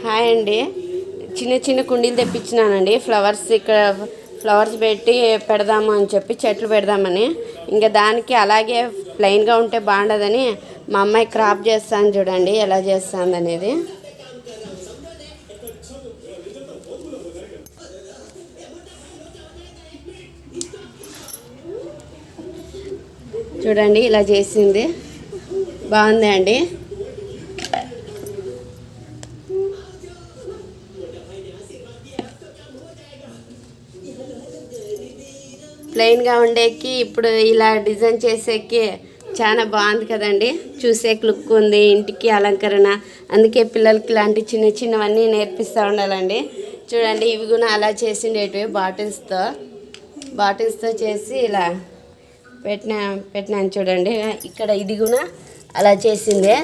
Hi అండి. చిన్న చిన్న కుండీలు తెప్పించినానండి. ఫ్లవర్స్ ఇక్కడ ఫ్లవర్స్ పెట్టి పెడదాము అని చెప్పి చెట్లు పెడదామని. ఇంకా దానికి అలాగే ప్లెయిన్గా ఉంటే బాగుండదని మా అమ్మాయి క్రాప్ చేస్తాను చూడండి ఎలా చేస్తుంది అనేది. చూడండి ఇలా చేసింది, బాగుంది అండి. ప్లెయిన్గా ఉండేకి ఇప్పుడు ఇలా డిజైన్ చేసేకి చాలా బాగుంది కదండి. చూసే లుక్ ఉంది, ఇంటికి అలంకరణ. అందుకే పిల్లలకి ఇలాంటి చిన్న చిన్నవన్నీ నేర్పిస్తూ ఉండాలండి. చూడండి ఇవి కూడా అలా చేసిండేటివి బాటిల్స్తో చేసి ఇలా పెట్టినాను చూడండి. ఇక్కడ ఇది కూడా అలా చేసిందే.